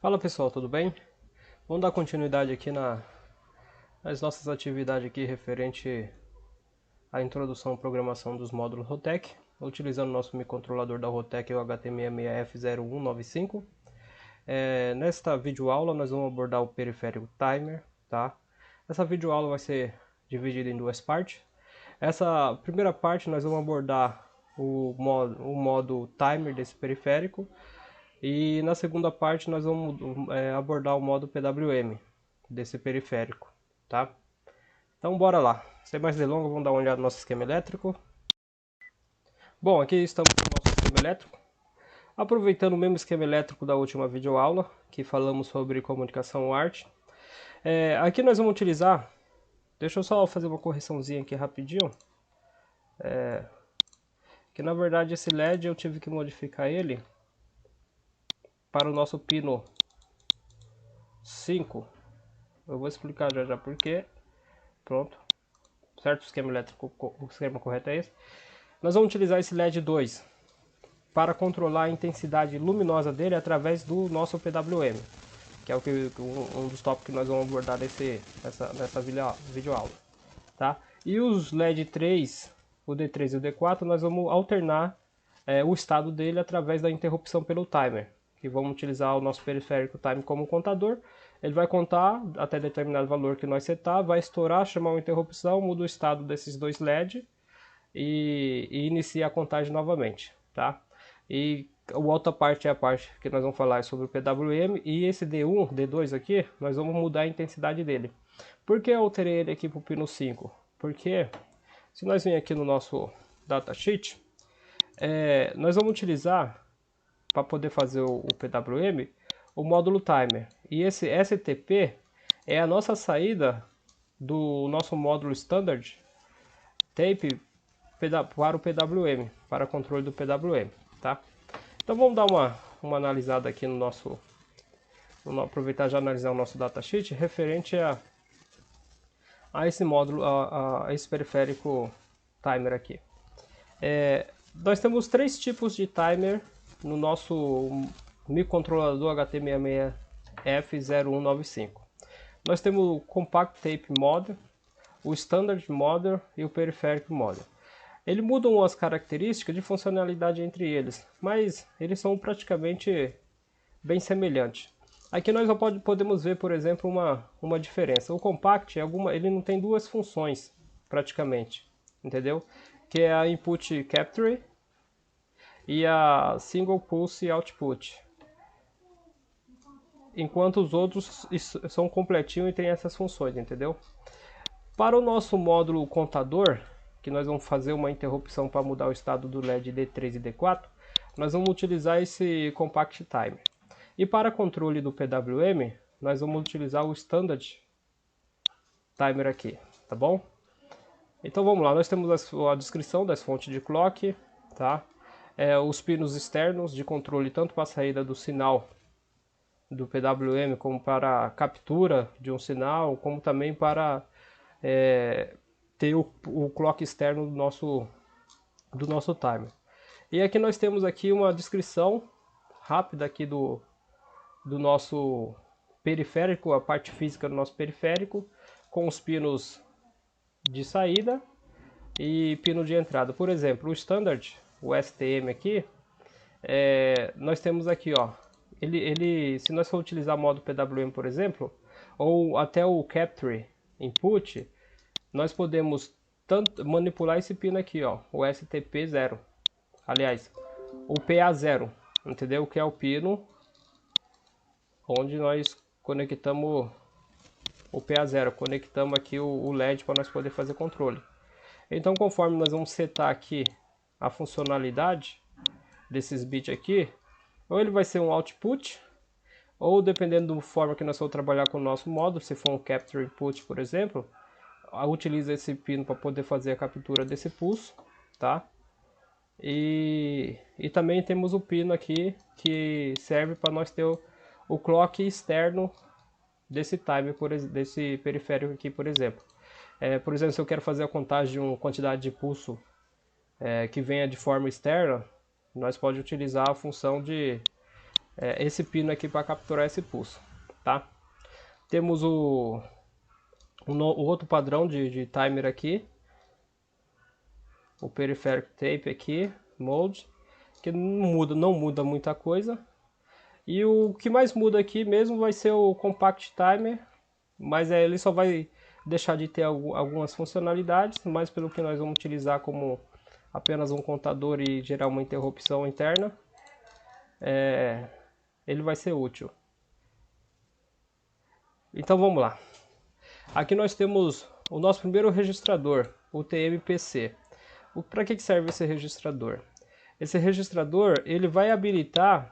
Fala pessoal, tudo bem? Vamos dar continuidade aqui nas nossas atividades aqui referente à introdução à programação dos módulos Rotec, utilizando o nosso microcontrolador da Rotec, o HT66F0195. Nesta videoaula nós vamos abordar o periférico timer, tá? Essa videoaula vai ser dividida em duas partes. Essa primeira parte nós vamos abordar o modo timer desse periférico. E na segunda parte nós vamos abordar o modo PWM desse periférico, tá? Então bora lá, sem mais delongas, vamos dar uma olhada no nosso esquema elétrico. Bom, aqui estamos no nosso esquema elétrico. Aproveitando o mesmo esquema elétrico da última videoaula, que falamos sobre comunicação UART. Aqui nós vamos utilizar, deixa eu só fazer uma correçãozinha aqui rapidinho. Que na verdade esse LED eu tive que modificar ele para o nosso pino 5. Eu vou explicar já por quê. Pronto. Certo? O esquema elétrico, o esquema correto é esse. Nós vamos utilizar esse LED 2 para controlar a intensidade luminosa dele através do nosso PWM, que é um dos tópicos que nós vamos abordar nessa videoaula, tá? E os LED 3, o D3 e o D4, nós vamos alternar o estado dele através da interrupção pelo timer. Que vamos utilizar o nosso periférico time como contador. Ele vai contar até determinado valor que nós setar, vai estourar, chamar uma interrupção, muda o estado desses dois LED e inicia a contagem novamente, tá? E a outra parte é a parte que nós vamos falar sobre o PWM, e esse D1, D2 aqui, nós vamos mudar a intensidade dele. Por que eu alterei ele aqui para o pino 5? Porque se nós virmos aqui no nosso datasheet, nós vamos utilizar para poder fazer o PWM, o módulo timer. E esse STP é a nossa saída do nosso módulo standard tape para o PWM, para controle do PWM, tá? Então vamos dar uma analisada aqui no nosso, aproveitar já analisar o nosso datasheet referente a esse módulo, a esse periférico timer aqui. Nós temos três tipos de timer no nosso microcontrolador HT66F0195. Nós temos o Compact Tape Model, o Standard Model e o Periférico Model. Eles mudam as características de funcionalidade entre eles, mas eles são praticamente bem semelhantes. Aqui nós podemos ver, por exemplo, uma diferença. O Compact, ele não tem duas funções, praticamente, entendeu? Que é a Input Capture e a Single Pulse Output, enquanto os outros são completinhos e tem essas funções, entendeu? Para o nosso módulo contador, que nós vamos fazer uma interrupção para mudar o estado do LED D3 e D4, nós vamos utilizar esse Compact Timer. E para controle do PWM, nós vamos utilizar o Standard Timer aqui, tá bom? Então vamos lá, nós temos a descrição das fontes de clock, tá? Os pinos externos de controle tanto para a saída do sinal do PWM como para a captura de um sinal, como também para ter o clock externo do nosso timer. E aqui nós temos aqui uma descrição rápida aqui do nosso periférico, a parte física do nosso periférico, com os pinos de saída e pino de entrada. Por exemplo, o Standard, o STM aqui, nós temos aqui, ó, se nós for utilizar o modo PWM, por exemplo, ou até o Capture Input, nós podemos manipular esse pino aqui, ó, o STP0, aliás, o PA0, entendeu? Que é o pino onde nós conectamos o PA0, conectamos aqui o LED para nós poder fazer controle. Então, conforme nós vamos setar aqui a funcionalidade desses bits aqui, ou ele vai ser um output, ou dependendo da forma que nós vamos trabalhar com o nosso módulo, se for um capture input, por exemplo, utiliza esse pino para poder fazer a captura desse pulso, tá? E também temos o pino aqui que serve para nós ter o clock externo desse timer, desse periférico aqui, por exemplo. Por exemplo, se eu quero fazer a contagem de uma quantidade de pulso que venha de forma externa, nós podemos utilizar a função de esse pino aqui para capturar esse pulso, tá? Temos o outro padrão de timer aqui, o Peripheric Tape aqui, Mode, que não muda muita coisa. E o que mais muda aqui mesmo vai ser o Compact Timer, mas ele só vai deixar de ter algumas funcionalidades, mas pelo que nós vamos utilizar como apenas um contador e gerar uma interrupção interna, ele vai ser útil. Então vamos lá. Aqui nós temos o nosso primeiro registrador, o TMPC. Para que serve esse registrador? Esse registrador ele vai habilitar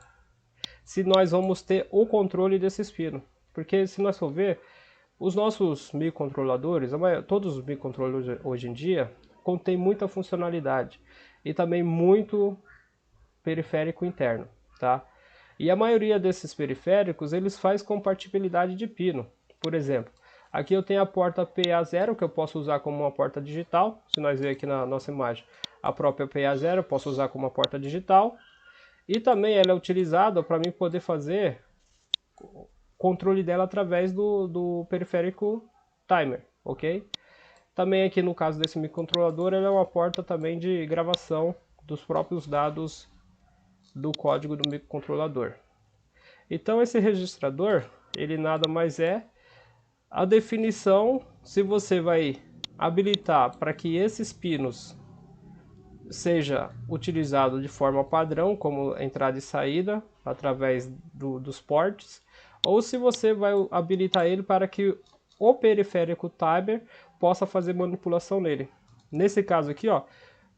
se nós vamos ter o controle desse pino. Porque se nós for ver, os nossos microcontroladores, todos os microcontroladores hoje em dia, contém muita funcionalidade e também muito periférico interno, tá? E a maioria desses periféricos, eles faz compatibilidade de pino. Por exemplo, aqui eu tenho a porta PA0, que eu posso usar como uma porta digital. Se nós ver aqui na nossa imagem, a própria PA0 eu posso usar como uma porta digital. E também ela é utilizada para mim poder fazer controle dela através do periférico timer, ok? Também aqui no caso desse microcontrolador, ela é uma porta também de gravação dos próprios dados do código do microcontrolador. Então esse registrador, ele nada mais é a definição se você vai habilitar para que esses pinos seja utilizado de forma padrão, como entrada e saída, através dos ports, ou se você vai habilitar ele para que o periférico timer possa fazer manipulação nele. Nesse caso aqui, ó,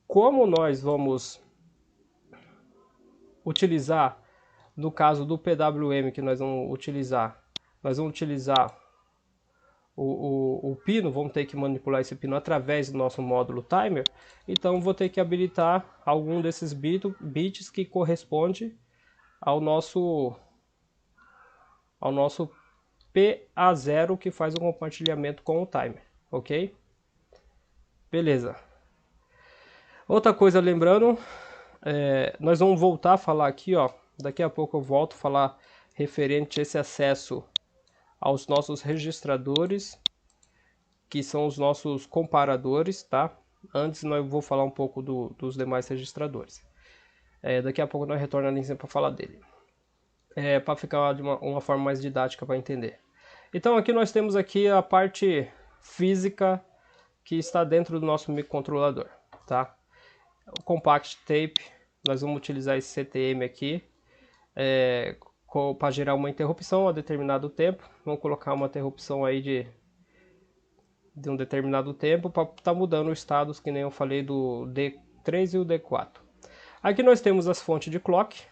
como nós vamos utilizar, no caso do PWM que nós vamos utilizar o pino, vamos ter que manipular esse pino através do nosso módulo timer, então vou ter que habilitar algum desses bits que corresponde ao nosso PA0 que faz o compartilhamento com o timer, ok? Beleza. Outra coisa, lembrando, nós vamos voltar a falar aqui, ó, daqui a pouco eu volto a falar referente a esse acesso aos nossos registradores, que são os nossos comparadores, tá? Antes eu vou falar um pouco dos demais registradores. Daqui a pouco nós retornamos para falar dele. Para ficar de uma forma mais didática para entender. Então aqui nós temos aqui a parte física que está dentro do nosso microcontrolador, tá? O Compact Tape, nós vamos utilizar esse CTM aqui para gerar uma interrupção a determinado tempo. Vamos colocar uma interrupção aí de um determinado tempo para estar mudando os estados, que nem eu falei do D3 e o D4. Aqui nós temos as fontes de clock,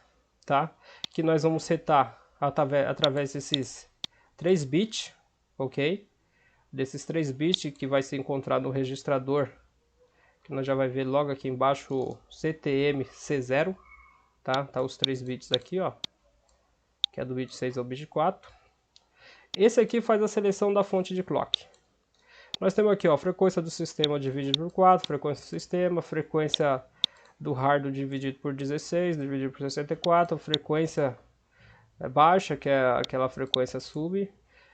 tá? Que nós vamos setar através desses 3 bits, ok? Desses 3 bits que vai se encontrar no registrador, que nós já vai ver logo aqui embaixo o CTM C0, tá? Tá os 3 bits aqui, ó, que é do bit 6 ao bit 4. Esse aqui faz a seleção da fonte de clock. Nós temos aqui, ó, frequência do sistema dividido por 4, frequência do sistema, frequência do hardware dividido por 16, dividido por 64, frequência baixa, que é aquela frequência sub,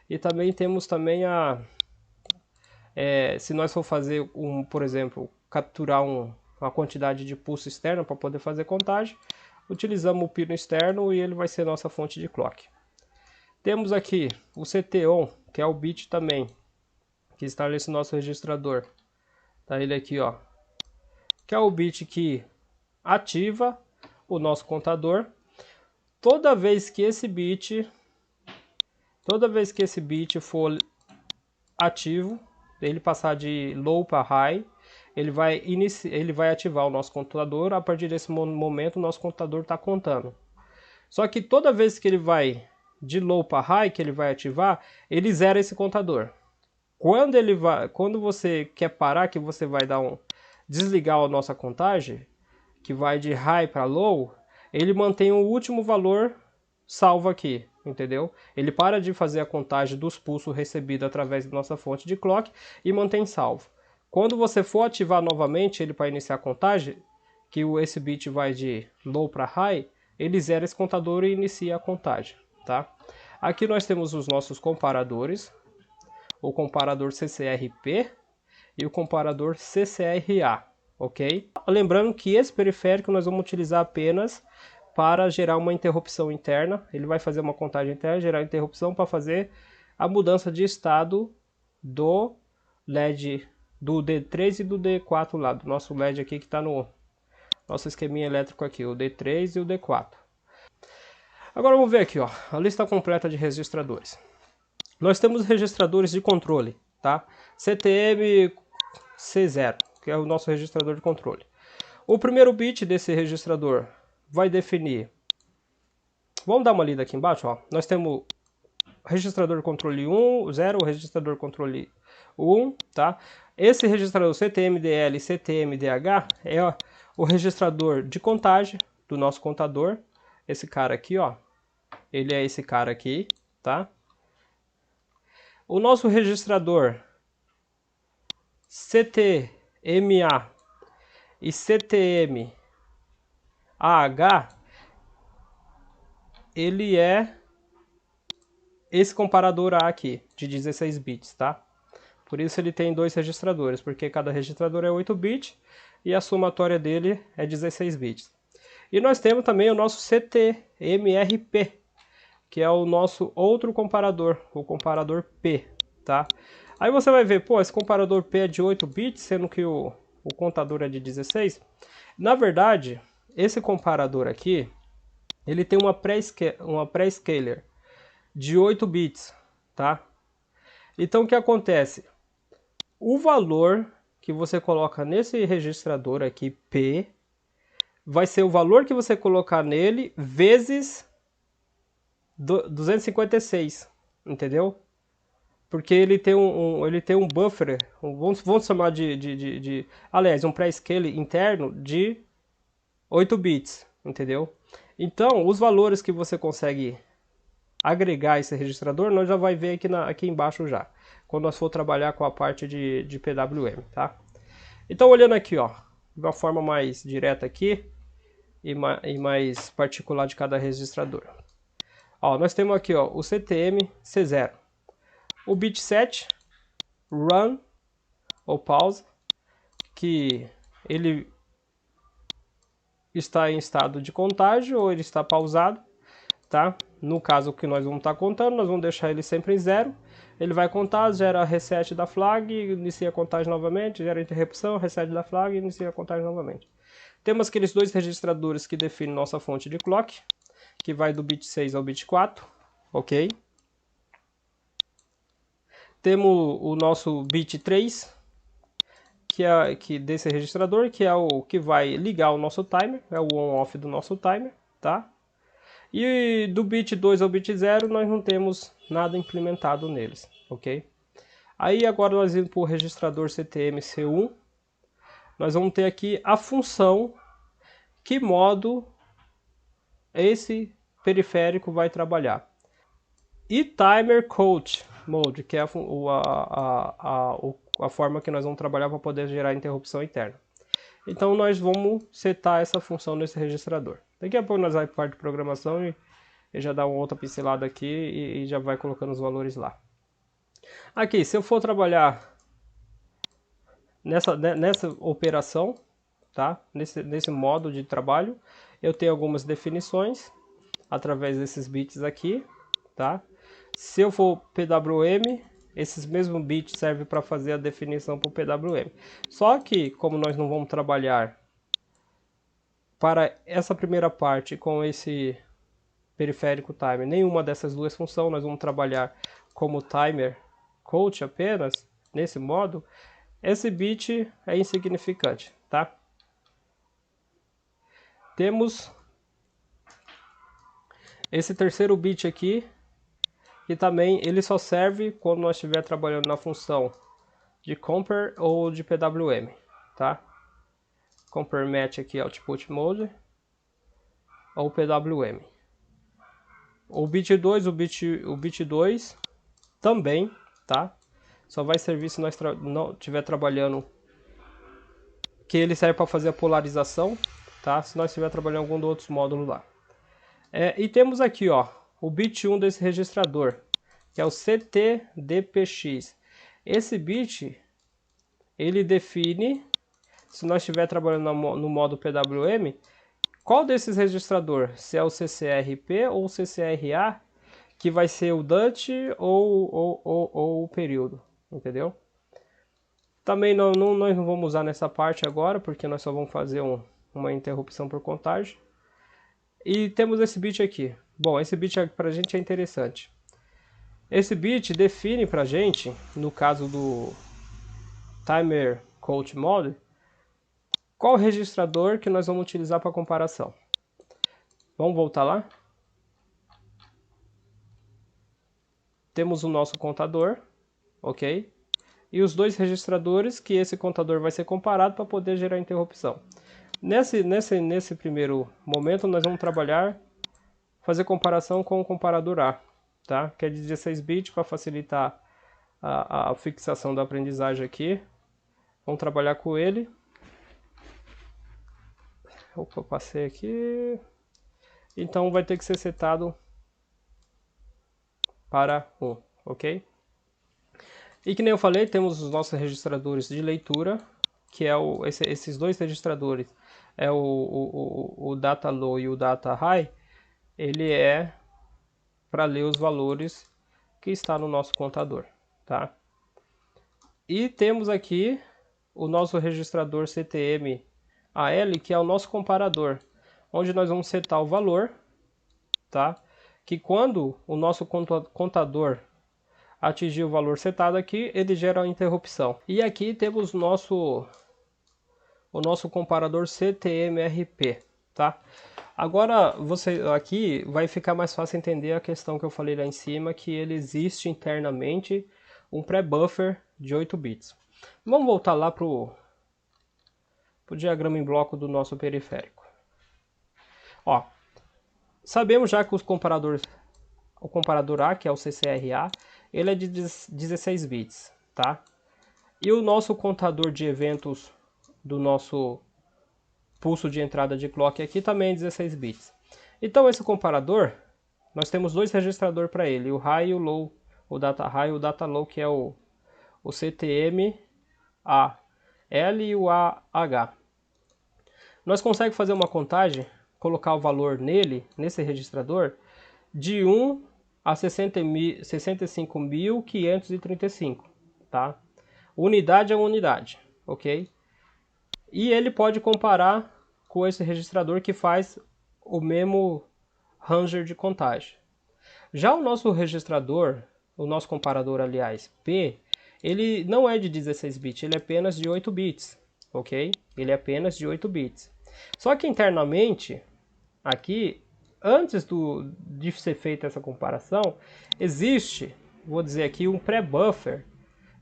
e também temos também se nós for fazer por exemplo, capturar uma quantidade de pulso externo para poder fazer contagem, utilizamos o pino externo e ele vai ser nossa fonte de clock. Temos aqui o CT-ON, que é o bit também, que está nesse nosso registrador. Tá ele aqui, ó, que é o bit que ativa o nosso contador. Toda vez que esse bit for ativo, ele passar de low para high, ele vai ativar o nosso contador. A partir desse momento o nosso contador está contando. Só que toda vez que ele vai de low para high, que ele vai ativar, ele zera esse contador. Quando você quer parar, que você vai desligar a nossa contagem, que vai de high para low, ele mantém o último valor salvo aqui. entendeu? Ele para de fazer a contagem dos pulsos recebidos através da nossa fonte de clock e mantém salvo. Quando você for ativar novamente ele para iniciar a contagem, que esse bit vai de low para high, ele zera esse contador e inicia a contagem, tá? Aqui nós temos os nossos comparadores, o comparador CCRP e o comparador CCRA, ok? Lembrando que esse periférico nós vamos utilizar apenas para gerar uma interrupção interna. Ele vai fazer uma contagem interna, gerar interrupção para fazer a mudança de estado do LED do D3 e do D4 lá, do nosso LED aqui que está no nosso esqueminha elétrico aqui, o D3 e o D4. Agora vamos ver aqui, ó, a lista completa de registradores. Nós temos registradores de controle, tá? CTM C0, que é o nosso registrador de controle. O primeiro bit desse registrador vai definir... Vamos dar uma lida aqui embaixo, ó. Nós temos registrador de controle 1, 0, registrador de controle 1, tá? Esse registrador CTMDL e CTMDH é o registrador de contagem do nosso contador. Esse cara aqui, ó, ele é esse cara aqui, tá? O nosso registrador CTMA e CTMAH, ele é esse comparador A aqui, de 16 bits, tá? Por isso ele tem dois registradores, porque cada registrador é 8 bits e a somatória dele é 16 bits. E nós temos também o nosso CTMRP, que é o nosso outro comparador, o comparador P, tá? Aí você vai ver, pô, esse comparador P é de 8 bits, sendo que o contador é de 16. Na verdade, esse comparador aqui, ele tem uma pré-scaler de 8 bits, tá? Então o que acontece? O valor que você coloca nesse registrador aqui, P, vai ser o valor que você colocar nele vezes 256, entendeu? Porque ele tem um buffer, vamos chamar aliás, um pré-scale interno de 8 bits, entendeu? Então, os valores que você consegue agregar esse registrador, nós já vai ver aqui embaixo já, quando nós for trabalhar com a parte de PWM, tá? Então, olhando aqui, ó, de uma forma mais direta aqui e mais particular de cada registrador. Ó, nós temos aqui, ó, o CTM C0, o bit set, run ou pause, que ele está em estado de contagem ou ele está pausado, tá? No caso que nós vamos estar contando, nós vamos deixar ele sempre em 0. Ele vai contar, gera reset da flag, inicia a contagem novamente, gera interrupção, reset da flag e inicia a contagem novamente. Temos aqueles dois registradores que definem nossa fonte de clock, que vai do bit 6 ao bit 4, ok? Temos o nosso bit 3, que desse registrador, que é o que vai ligar o nosso timer, é o on-off do nosso timer, tá? E do bit 2 ao bit 0 nós não temos nada implementado neles, ok? Aí agora nós vamos para o registrador CTM-C1, nós vamos ter aqui a função que modo esse periférico vai trabalhar. E Timer Coach Mode, que é a forma que nós vamos trabalhar para poder gerar interrupção interna. Então nós vamos setar essa função nesse registrador. Daqui a pouco nós vamos para a parte de programação e já dá uma outra pincelada aqui e já vai colocando os valores lá. Aqui, se eu for trabalhar nessa operação, tá? Nesse modo de trabalho, eu tenho algumas definições através desses bits aqui, tá? Se eu for PWM, esses mesmos bits servem para fazer a definição para o PWM. Só que, como nós não vamos trabalhar para essa primeira parte com esse periférico timer, nenhuma dessas duas funções, nós vamos trabalhar como timer coach apenas, nesse modo, esse bit é insignificante, tá? Temos esse terceiro bit aqui, que também ele só serve quando nós estiver trabalhando na função de compare ou de PWM, tá? Compare match aqui, output mode, ou PWM. O bit 2, o bit 2 também, tá? Só vai servir se nós não estiver trabalhando, que ele serve para fazer a polarização, tá? Se nós estiver trabalhando em algum dos outros módulos lá. E temos aqui, ó, o bit 1 desse registrador, que é o CTDPX. Esse bit, ele define, se nós estiver trabalhando no modo PWM, qual desses registradores, se é o CCRP ou o CCRA, que vai ser o DUT ou o período, entendeu? Também nós não vamos usar nessa parte agora, porque nós só vamos fazer uma interrupção por contagem. E temos esse bit aqui. Bom, esse bit para a gente é interessante. Esse bit define para a gente, no caso do Timer Coach Mode, qual registrador que nós vamos utilizar para comparação. Vamos voltar lá? Temos o nosso contador, ok? E os dois registradores que esse contador vai ser comparado para poder gerar interrupção. Nesse primeiro momento, nós vamos fazer comparação com o comparador A, tá? Que é de 16 bits para facilitar a fixação da aprendizagem aqui. Vamos trabalhar com ele. Opa, passei aqui. Então vai ter que ser setado para 1, ok? E que nem eu falei, temos os nossos registradores de leitura, que é esses dois registradores, é o data low e o data high, ele é para ler os valores que está no nosso contador, tá? E temos aqui o nosso registrador CTM-AL, que é o nosso comparador, onde nós vamos setar o valor, tá? Que quando o nosso contador atingir o valor setado aqui, ele gera a interrupção. E aqui temos o nosso comparador CTM-RP, tá? Agora, aqui vai ficar mais fácil entender a questão que eu falei lá em cima, que ele existe internamente um pré-buffer de 8 bits. Vamos voltar lá para o diagrama em bloco do nosso periférico. Ó, sabemos já que o comparador A, que é o CCRA, ele é de 16 bits, tá? E o nosso contador de eventos do nosso pulso de entrada de clock aqui também é 16 bits. Então esse comparador, nós temos dois registradores para ele, o high e o low, o data high e o data low, que é o CTM-AL e o AH. Nós conseguimos fazer uma contagem, colocar o valor nesse registrador, de 1 a 65.535, tá? Unidade é uma unidade, ok? E ele pode comparar com esse registrador que faz o mesmo ranger de contagem. Já o nosso registrador, o nosso comparador, aliás, P, ele não é de 16 bits, ele é apenas de 8 bits, ok? Ele é apenas de 8 bits. Só que internamente, aqui, antes de ser feita essa comparação, existe, vou dizer aqui, um pré-buffer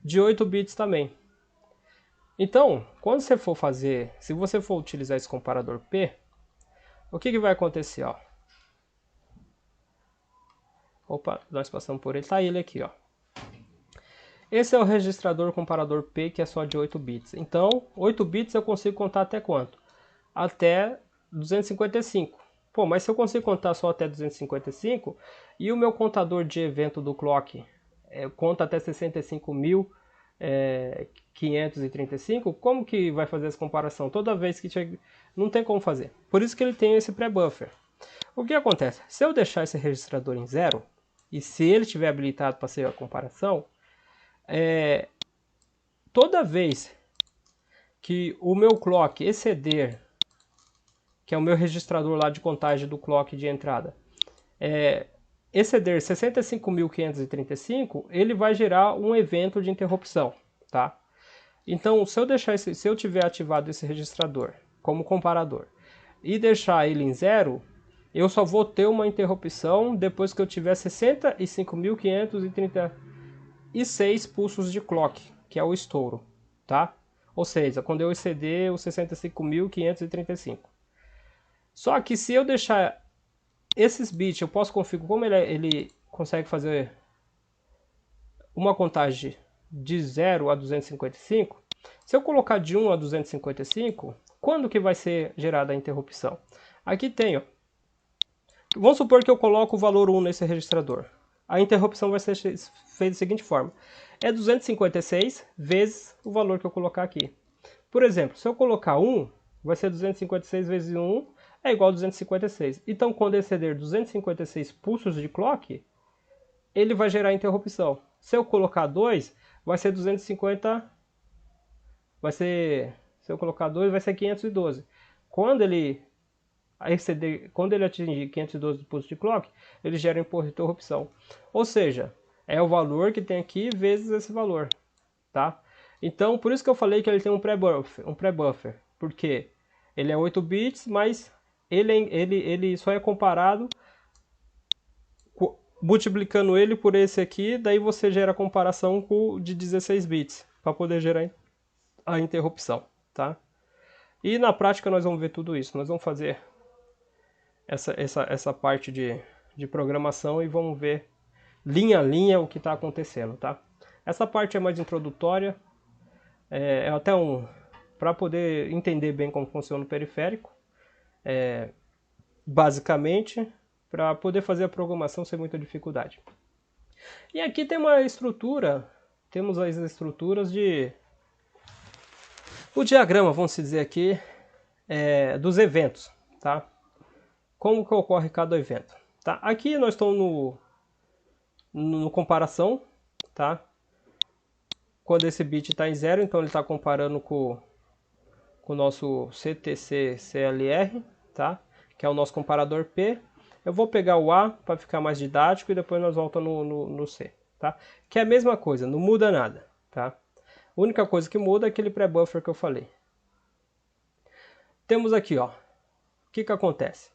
de 8 bits também. Então, quando você for fazer, se você for utilizar esse comparador P, o que vai acontecer? Ó? Opa, nós passamos por ele, tá ele aqui, ó. Esse é o registrador comparador P, que é só de 8 bits. Então, 8 bits eu consigo contar até quanto? Até 255. Pô, mas se eu consigo contar só até 255 e o meu contador de evento do clock conta até 65.535, como que vai fazer essa comparação? Toda vez que não tem como fazer. Por isso que ele tem esse pré-buffer. O que acontece? Se eu deixar esse registrador em 0, e se ele estiver habilitado para ser a comparação, toda vez que o meu clock exceder, que é o meu registrador lá de contagem do clock de entrada, exceder 65.535, ele vai gerar um evento de interrupção, tá? Então, se eu tiver ativado esse registrador como comparador e deixar ele em 0, eu só vou ter uma interrupção depois que eu tiver 65.536 pulsos de clock, que é o estouro, tá? Ou seja, quando eu exceder os 65.535. Só que se eu deixar Esses bits eu posso configurar, como ele consegue fazer uma contagem de 0 a 255, se eu colocar de 1 a 255, quando que vai ser gerada a interrupção? Aqui tem, ó. Vamos supor que eu coloco o valor 1 nesse registrador. A interrupção vai ser feita da seguinte forma. É 256 vezes o valor que eu colocar aqui. Por exemplo, se eu colocar 1, vai ser 256 vezes 1 é igual a 256. Então, quando exceder 256 pulsos de clock, ele vai gerar interrupção. Se eu colocar 2, vai ser 250... se eu colocar 2, vai ser 512. Quando ele atingir 512 pulsos de clock, ele gera interrupção. Ou seja, é o valor que tem aqui vezes esse valor, tá? Então, por isso que eu falei que ele tem um pré-buffer, porque ele é 8 bits, mas ele só é comparado multiplicando ele por esse aqui, daí você gera a comparação com o de 16 bits, para poder gerar a interrupção, tá? E na prática nós vamos ver tudo isso, nós vamos fazer essa parte de programação e vamos ver linha a linha o que está acontecendo, tá? Essa parte é mais introdutória, é até para poder entender bem como funciona o periférico, basicamente, para poder fazer a programação sem muita dificuldade. E aqui tem uma estrutura, temos as estruturas o diagrama, vamos dizer aqui, dos eventos, tá? Como que ocorre cada evento, tá? Aqui nós estamos no comparação, tá? Quando esse bit está em 0, então ele está comparando com o nosso CTC-CLR, tá? Que é o nosso comparador P. Eu vou pegar o A para ficar mais didático e depois nós voltamos no C, tá? Que é a mesma coisa, não muda nada, tá? A única coisa que muda é aquele pré-buffer que eu falei. Temos aqui, ó, o que acontece?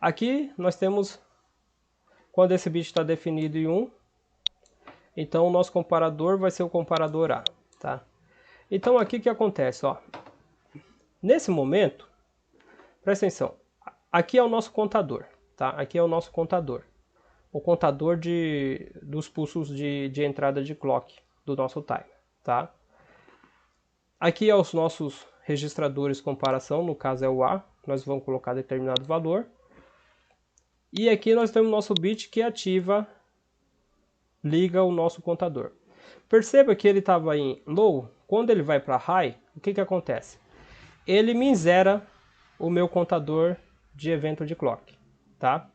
Aqui nós temos, quando esse bit está definido em 1, então o nosso comparador vai ser o comparador A, tá? Então aqui o que acontece, ó? Nesse momento, presta atenção, aqui é o nosso contador, tá? Aqui é o nosso contador. O contador dos pulsos de entrada de clock do nosso timer, tá? Aqui é os nossos registradores de comparação, no caso é o A, nós vamos colocar determinado valor. E aqui nós temos o nosso bit que ativa, liga o nosso contador. Perceba que ele estava em low, quando ele vai para high, o que acontece? Ele me zera o meu contador de evento de clock, tá?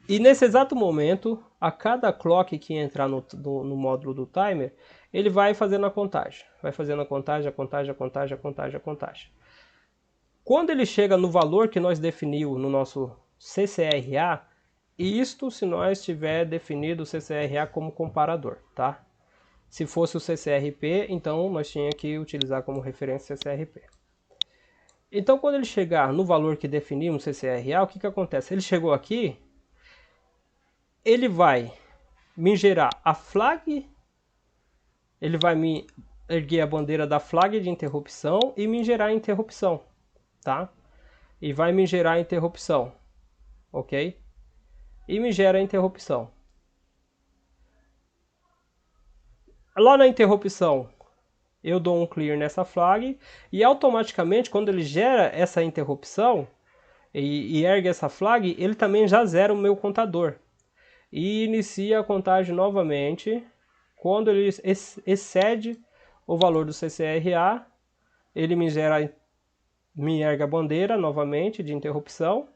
E nesse exato momento, a cada clock que entrar no módulo do timer, ele vai fazendo a contagem. Vai fazendo a contagem, a contagem, a contagem, a contagem, a contagem. Quando ele chega no valor que nós definimos no nosso CCRA, isto se nós tiver definido o CCRA como comparador, tá? Se fosse o CCRP, então nós tínhamos que utilizar como referência CCRP. Então quando ele chegar no valor que definimos CCRA, o que acontece? Ele chegou aqui, ele vai me gerar a flag, ele vai me erguer a bandeira da flag de interrupção e me gerar a interrupção, tá? E vai me gerar a interrupção, ok? E me gera a interrupção. Lá na interrupção, eu dou um clear nessa flag e automaticamente quando ele gera essa interrupção e ergue essa flag, ele também já zera o meu contador. E inicia a contagem novamente. Quando ele excede o valor do CCRA, ele me ergue a bandeira novamente de interrupção,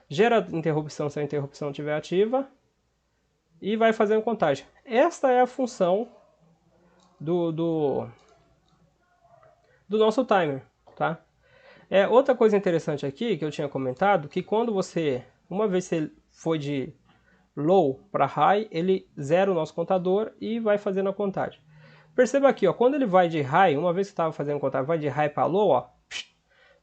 gera a interrupção se a interrupção estiver ativa e vai fazendo contagem. Esta é a função do nosso timer, tá? Outra coisa interessante aqui que eu tinha comentado, que quando uma vez você foi de low para high, ele zera o nosso contador e vai fazendo a contagem. Perceba aqui, ó, quando ele vai de high, uma vez que estava fazendo contagem, vai de high para low, ó,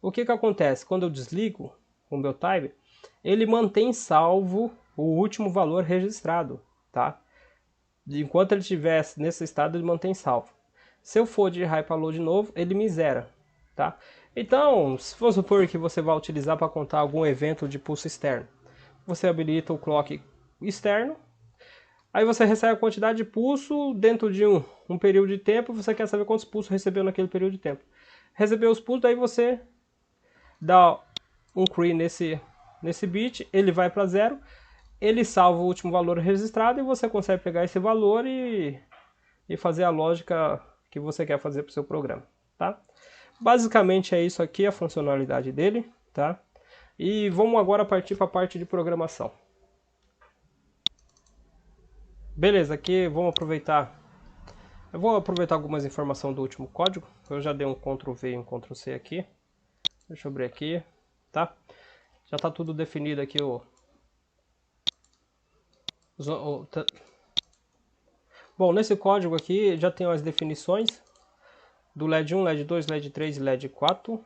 o que acontece? Quando eu desligo o meu timer, ele mantém salvo o último valor registrado, tá? Enquanto ele estiver nesse estado, ele mantém salvo. Se eu for de high para low de novo, ele me zera, tá? Então, se for supor que você vai utilizar para contar algum evento de pulso externo, você habilita o clock externo. Aí você recebe a quantidade de pulso dentro de um período de tempo. Você quer saber quantos pulsos recebeu naquele período de tempo. Recebeu os pulsos, daí você dá um cree nesse bit, ele vai para 0, ele salva o último valor registrado e você consegue pegar esse valor e fazer a lógica que você quer fazer para o seu programa, tá? Basicamente é isso aqui, a funcionalidade dele, tá? E vamos agora partir para a parte de programação. Beleza, aqui vamos aproveitar. Eu vou aproveitar algumas informações do último código. Eu já dei um Ctrl V e um Ctrl C aqui. Deixa eu abrir aqui, tá? Já está tudo definido aqui Bom, nesse código aqui já tem as definições do LED 1, LED 2, LED 3 e LED 4.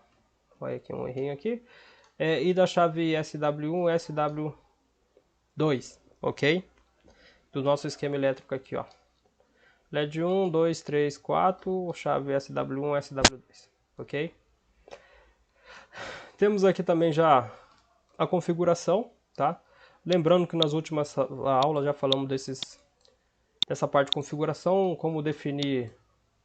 Olha aqui um errinho aqui. E da chave SW1 e SW2, ok? Do nosso esquema elétrico aqui, ó. LED 1, 2, 3, 4, chave SW1 e SW2, ok? Temos aqui também já a configuração, tá? Lembrando que nas últimas aulas já falamos dessa parte de configuração, como definir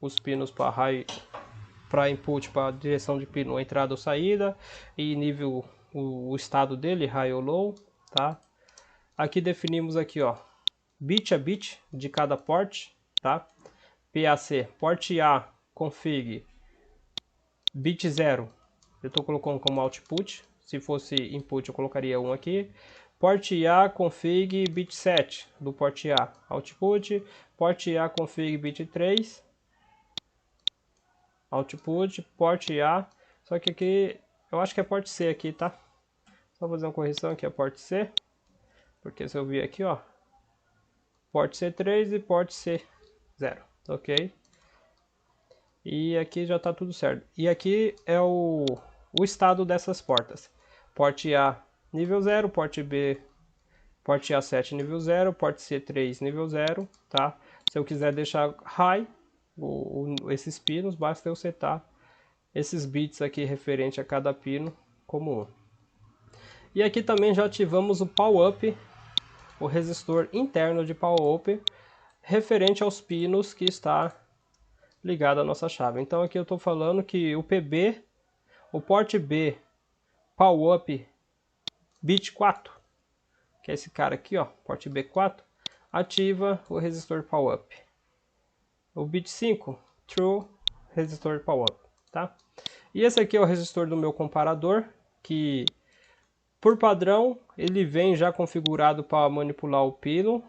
os pinos para input, para direção de pino, entrada ou saída, e nível, o estado dele, high ou low, tá? Aqui definimos aqui, ó, bit a bit de cada port, tá? PAC, porte A, config, bit 0, eu estou colocando como output, se fosse input eu colocaria 1 aqui. Porte A, config, bit 7 do porte A, output. Porte A, config, bit 3, output. Porte A, só que aqui, eu acho que é porte C aqui, tá? Só fazer uma correção aqui, é porte C. Porque se eu vir aqui, ó, porte C3 e porte C0, ok? E aqui já está tudo certo. E aqui é o estado dessas portas. Porte A nível 0, porte B, porte A7 nível 0, porte C3 nível 0, tá? Se eu quiser deixar high esses pinos, basta eu setar esses bits aqui referente a cada pino como 1. E aqui também já ativamos o power up, o resistor interno de power up, referente aos pinos que está ligado à nossa chave. Então aqui eu estou falando que o PB, o porte B, power up bit 4, que é esse cara aqui, ó, porte B4, ativa o resistor power up. O bit 5, true, resistor power up, tá? E esse aqui é o resistor do meu comparador, que por padrão ele vem já configurado para manipular o pino.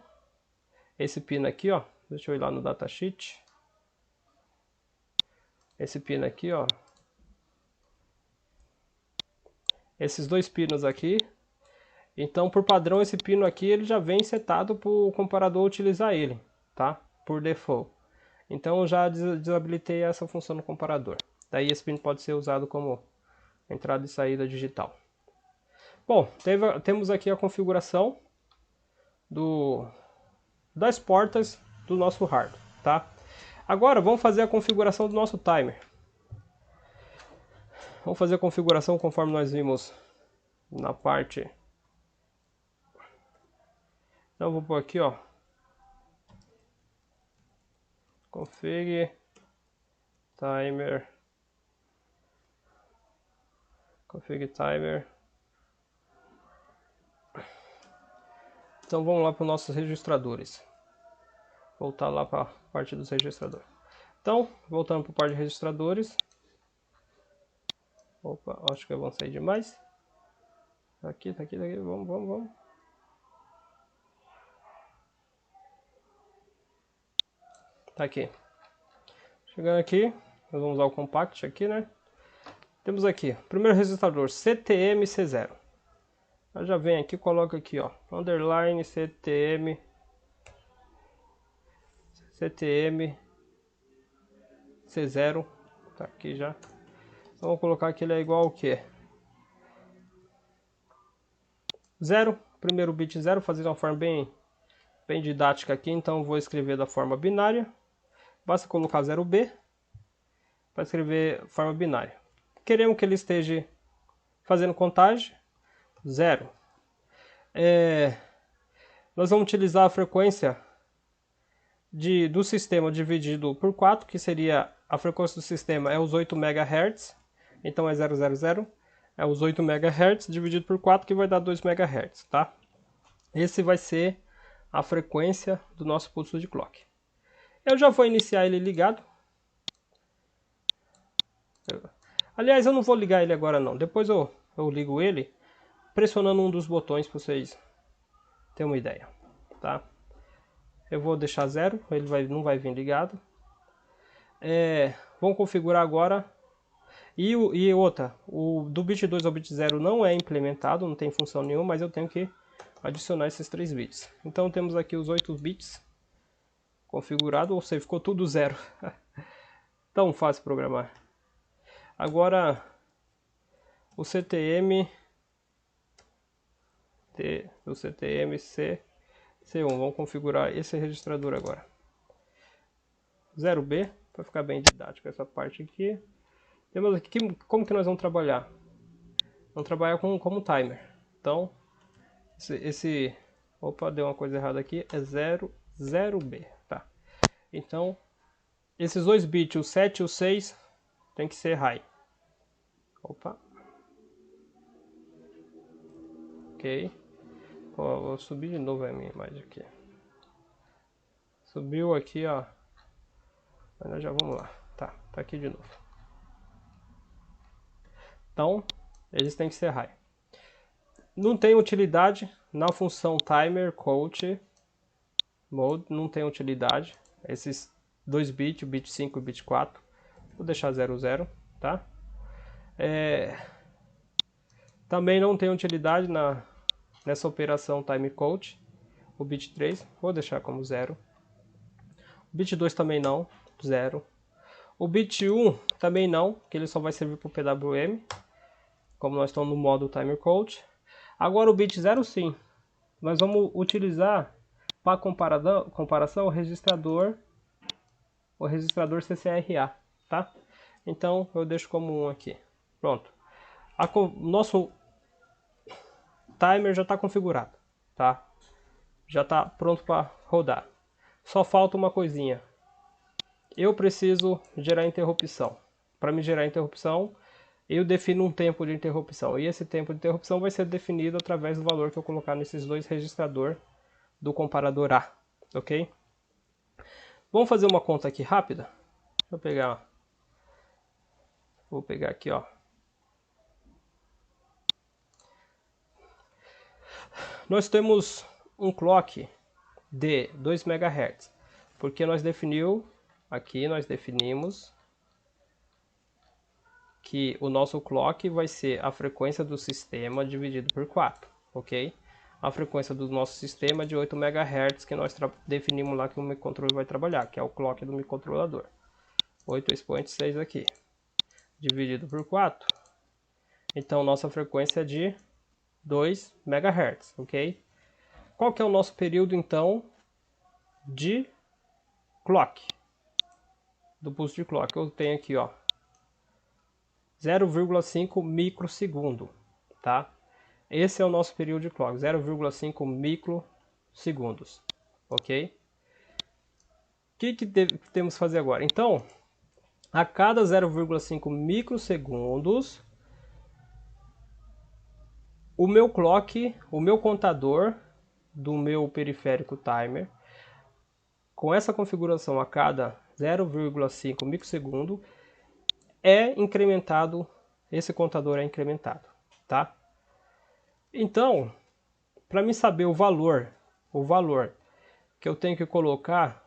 Esse pino aqui, ó, deixa eu ir lá no datasheet. Esse pino aqui, ó. Esses dois pinos aqui. Então, por padrão, esse pino aqui ele já vem setado para o comparador utilizar ele, tá? Por default. Então, eu já desabilitei essa função no comparador. Daí, esse pino pode ser usado como entrada e saída digital. Bom, temos aqui a configuração das portas do nosso hardware, tá? Agora, vamos fazer a configuração do nosso timer. Vamos fazer a configuração conforme nós vimos na parte. Então, eu vou pôr aqui, ó. Config timer. Config timer. Então, vamos lá para os nossos registradores. Voltar lá para a parte dos registradores. Então, voltando para a parte de registradores. Opa, acho que eu avancei demais. Tá aqui, tá aqui, tá aqui. Vamos. Tá aqui. Chegando aqui, nós vamos usar o compact aqui, né? Temos aqui, primeiro registrador, CTM-C0. Já vem aqui, coloca aqui, ó, underline CTM C0, tá aqui já. Então, vou colocar que ele é igual ao que? 0, primeiro bit 0, fazer de uma forma bem didática aqui, então vou escrever da forma binária. Basta colocar 0B para escrever forma binária. Queremos que ele esteja fazendo contagem 0. Nós vamos utilizar a frequência do sistema dividido por 4, que seria a frequência do sistema é os 8 MHz, então é 000, é os 8 MHz dividido por 4, que vai dar 2 MHz, tá? Esse vai ser a frequência do nosso pulso de clock. Eu já vou iniciar ele ligado. Aliás, eu não vou ligar ele agora não, depois eu ligo ele pressionando um dos botões para vocês terem uma ideia, tá? Eu vou deixar 0, ele não vai vir ligado. Vamos configurar agora. E outra, do bit 2 ao bit 0 não é implementado, não tem função nenhuma, mas eu tenho que adicionar esses 3 bits. Então temos aqui os 8 bits configurado, ou seja, ficou tudo 0. Tão fácil programar. Agora o CTM C1, vamos configurar esse registrador agora. 0B, para ficar bem didático essa parte aqui. Temos aqui, como que nós vamos trabalhar? Vamos trabalhar como timer. Então, opa, deu uma coisa errada aqui, é 0B, tá? Então, esses dois bits, o 7 e o 6, tem que ser high. Opa. Ok. Vou subir de novo a minha imagem aqui. Subiu aqui, ó. Mas nós já vamos lá. Tá aqui de novo. Então, eles têm que ser high. Não tem utilidade na função timer count mode, não tem utilidade. Esses dois bits, o bit 5 e o bit 4. Vou deixar 00, tá? Também não tem utilidade nessa operação time count. O bit 3, vou deixar como 0. O bit 2 também não, 0. O bit 1 também não, que ele só vai servir para o PWM, como nós estamos no modo timer count. Agora o bit 0 sim, nós vamos utilizar para comparação o registrador CCRA, tá? Então eu deixo como 1 aqui. Pronto. Nosso timer já está configurado, tá? Já está pronto para rodar. Só falta uma coisinha. Eu preciso gerar interrupção. Para me gerar interrupção, eu defino um tempo de interrupção. E esse tempo de interrupção vai ser definido através do valor que eu colocar nesses dois registradores do comparador A, ok? Vamos fazer uma conta aqui rápida. Deixa eu pegar. Vou pegar aqui, ó. Nós temos um clock de 2 MHz, porque nós definimos que o nosso clock vai ser a frequência do sistema dividido por 4, ok? A frequência do nosso sistema é de 8 MHz, que nós definimos lá que o microcontrolador vai trabalhar, que é o clock do microcontrolador. 8 expoente 6 aqui, dividido por 4. Então, nossa frequência é de 2 MHz, ok? Qual que é o nosso período, então, de clock? Do pulso de clock, eu tenho aqui, ó, 0,5 microsegundo, tá? Esse é o nosso período de clock, 0,5 microsegundos, ok? O que temos que fazer agora? Então, a cada 0,5 microsegundos, o meu clock, o meu contador do meu periférico timer, com essa configuração a cada 0,5 microsegundo, é incrementado, esse contador é incrementado, tá? Então, para mim saber o valor que eu tenho que colocar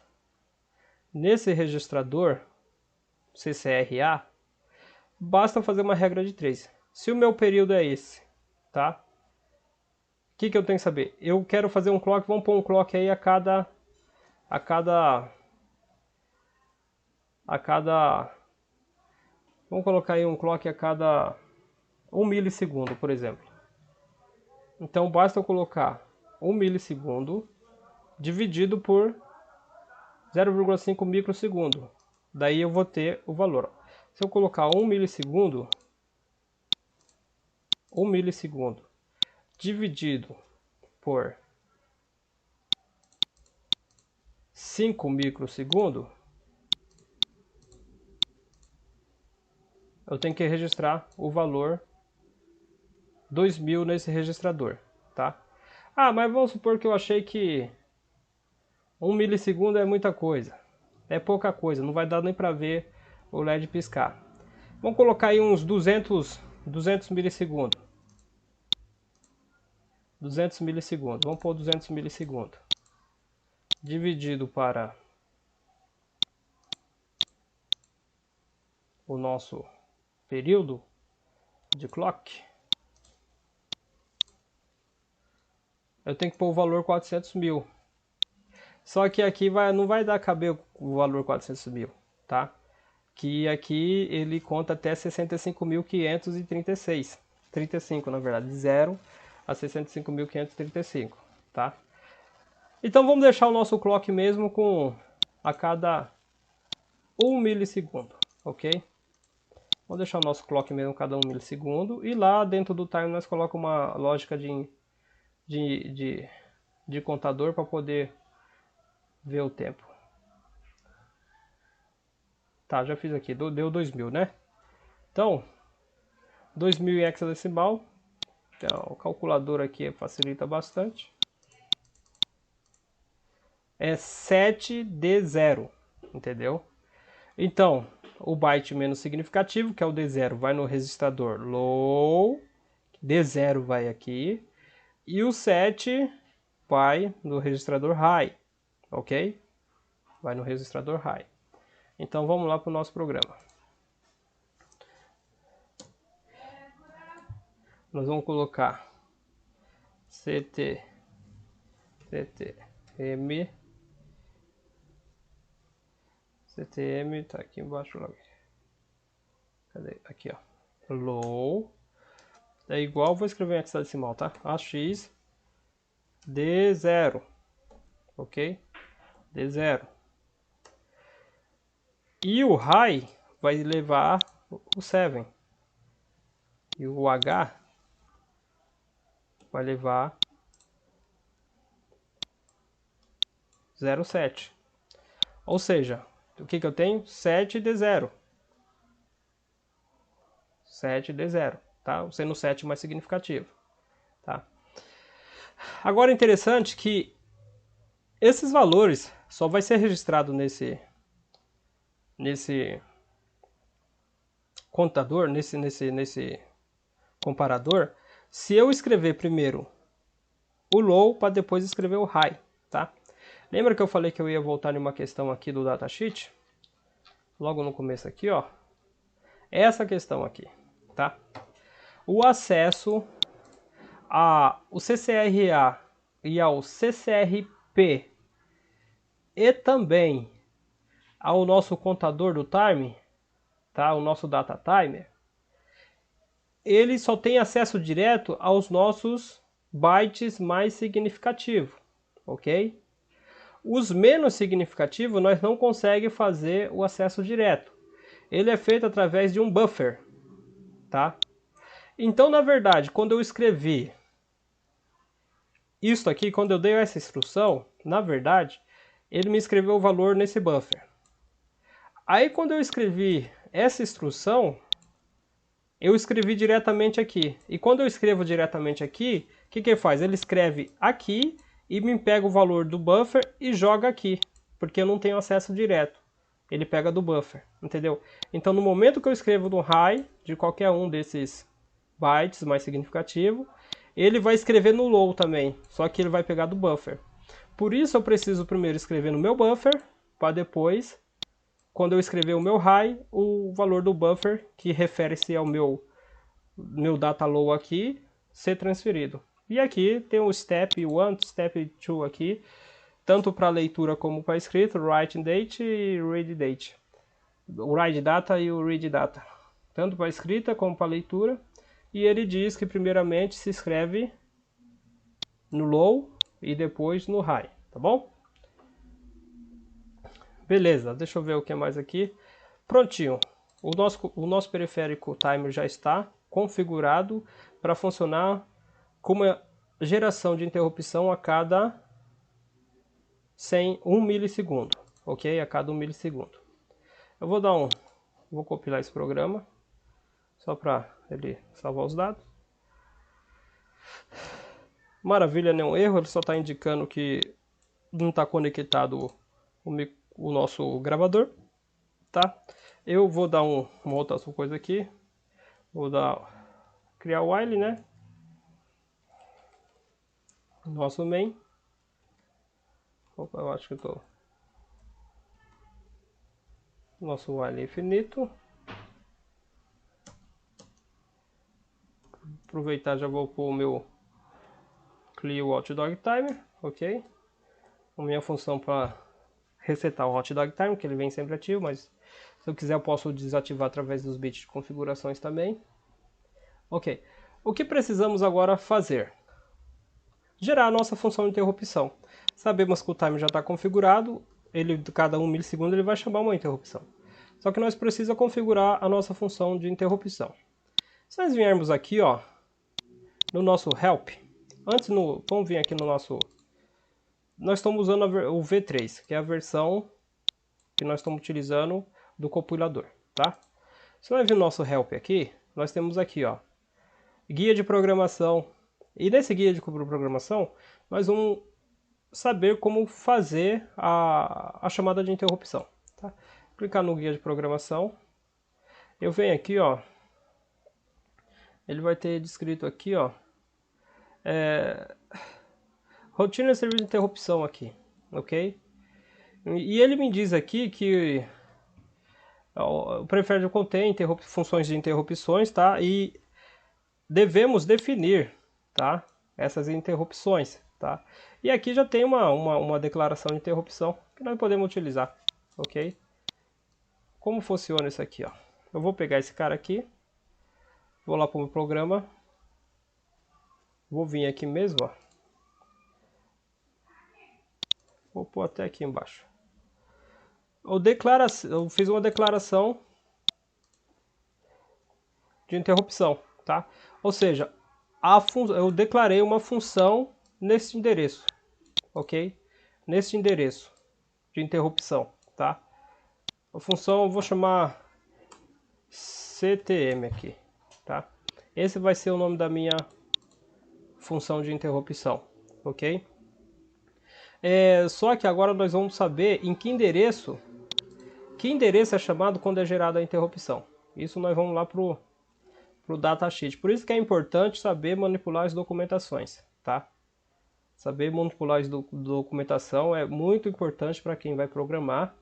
nesse registrador CCRA, basta fazer uma regra de 3. Se o meu período é esse, tá? O que eu tenho que saber? Eu quero fazer um clock, vamos pôr um clock aí a cada vamos colocar aí um clock a cada 1 milissegundo, por exemplo. Então basta eu colocar 1 milissegundo dividido por 0,5 microsegundo. Daí eu vou ter o valor. Se eu colocar 1 milissegundo dividido por 5 microsegundos, eu tenho que registrar o valor 2000 nesse registrador, tá? Ah, mas vamos supor que eu achei que 1 milissegundo é muita coisa. É pouca coisa, não vai dar nem para ver o LED piscar. Vamos colocar aí uns 200 milissegundos. 200 milissegundos. Vamos pôr 200 milissegundos. Dividido para o nosso período de clock. Eu tenho que pôr o valor 400 mil. Só que aqui não vai dar caber o valor 400 mil, tá? Que aqui ele conta até 65.536. 35 na verdade, de 0 a 65.535, tá? Então vamos deixar o nosso clock mesmo com a cada 1 milissegundo, ok? Vamos deixar o nosso clock mesmo a cada 1 milissegundo. E lá dentro do time nós colocamos uma lógica de contador para poder ver o tempo. Tá, já fiz aqui, deu 2000, né? Então, 2000 em hexadecimal. Então, o calculador aqui facilita bastante. É 7D0, entendeu? Então, o byte menos significativo, que é o D0, vai no registrador low. D0 vai aqui. E o 7 vai no registrador high, ok? Vai no registrador high. Então vamos lá para o nosso programa. Nós vamos colocar CTM, tá aqui embaixo logo. Cadê? Aqui, ó. Low é igual, vou escrever em hexadecimal, tá? AX D0, ok? D0. E o high vai levar o 7. E o H vai levar 0,7. Ou seja, o que eu tenho? 7D0. 7D0, tá? Sendo o 7 mais significativo, tá? Agora é interessante que esses valores só vai ser registrado nesse contador, nesse comparador, se eu escrever primeiro o low para depois escrever o high, tá? Lembra que eu falei que eu ia voltar em uma questão aqui do datasheet? Logo no começo aqui, ó. Essa questão aqui, tá? O acesso ao CCRA e ao CCRP e também ao nosso contador do time, tá? O nosso data timer, ele só tem acesso direto aos nossos bytes mais significativos, ok? Os menos significativos nós não conseguimos fazer o acesso direto. Ele é feito através de um buffer, tá? Então, na verdade, quando eu escrevi isso aqui, quando eu dei essa instrução, na verdade, ele me escreveu o valor nesse buffer. Aí, quando eu escrevi essa instrução, eu escrevi diretamente aqui. E quando eu escrevo diretamente aqui, o que ele faz? Ele escreve aqui e me pega o valor do buffer e joga aqui, porque eu não tenho acesso direto. Ele pega do buffer, entendeu? Então, no momento que eu escrevo no high, de qualquer um desses bytes mais significativo, ele vai escrever no low também, só que ele vai pegar do buffer. Por isso eu preciso primeiro escrever no meu buffer, para depois, quando eu escrever o meu high, o valor do buffer, que refere-se ao meu data low aqui, ser transferido. E aqui tem o step 1, step 2 aqui, tanto para leitura como para escrita, write date e read date. O write data e o read data. Tanto para escrita como para leitura. E ele diz que primeiramente se escreve no low e depois no high, tá bom? Beleza, deixa eu ver o que mais aqui. Prontinho. O nosso periférico timer já está configurado para funcionar como geração de interrupção a cada 1 milissegundo, ok? A cada 1 milissegundo. Eu vou compilar esse programa, só para ele salvar os dados. Maravilha, nenhum erro, ele só está indicando que não está conectado o nosso gravador, tá? Eu vou dar uma outra coisa aqui, criar o while, né? Nosso main. Opa, eu acho que nosso while infinito. Aproveitar, já vou pôr o meu clear hot dog timer, ok? A minha função para resetar o hot dog timer, que ele vem sempre ativo, mas se eu quiser eu posso desativar através dos bits de configurações também. Ok. O que precisamos agora fazer? Gerar a nossa função de interrupção. Sabemos que o timer já está configurado, cada 1 milissegundo ele vai chamar uma interrupção. Só que nós precisamos configurar a nossa função de interrupção. Se nós viermos aqui, ó, no nosso help, vamos vir aqui no nosso... Nós estamos usando o V3, que é a versão que nós estamos utilizando do compilador, tá? Se nós vir no nosso help aqui, nós temos aqui, ó, guia de programação. E nesse guia de programação, nós vamos saber como fazer a chamada de interrupção, tá? Clicar no guia de programação. Eu venho aqui, ó, ele vai ter descrito aqui, ó, rotina de serviço de interrupção aqui, ok? E ele me diz aqui que o prefere contém funções de interrupções, tá? E devemos definir, tá? Essas interrupções, tá? E aqui já tem uma declaração de interrupção que nós podemos utilizar, ok? Como funciona isso aqui, ó? Eu vou pegar esse cara aqui, vou lá para o meu programa, vou vir aqui mesmo, ó. Vou pôr até aqui embaixo. Eu fiz uma declaração de interrupção, tá? Ou seja, eu declarei uma função nesse endereço, ok? Nesse endereço de interrupção, tá? A função eu vou chamar CTM aqui, tá? Esse vai ser o nome da minha função de interrupção, ok? Só que agora nós vamos saber em que endereço é chamado quando é gerada a interrupção. Isso nós vamos lá pro datasheet. Por isso que é importante saber manipular as documentações, tá? Saber manipular as documentação é muito importante para quem vai programar,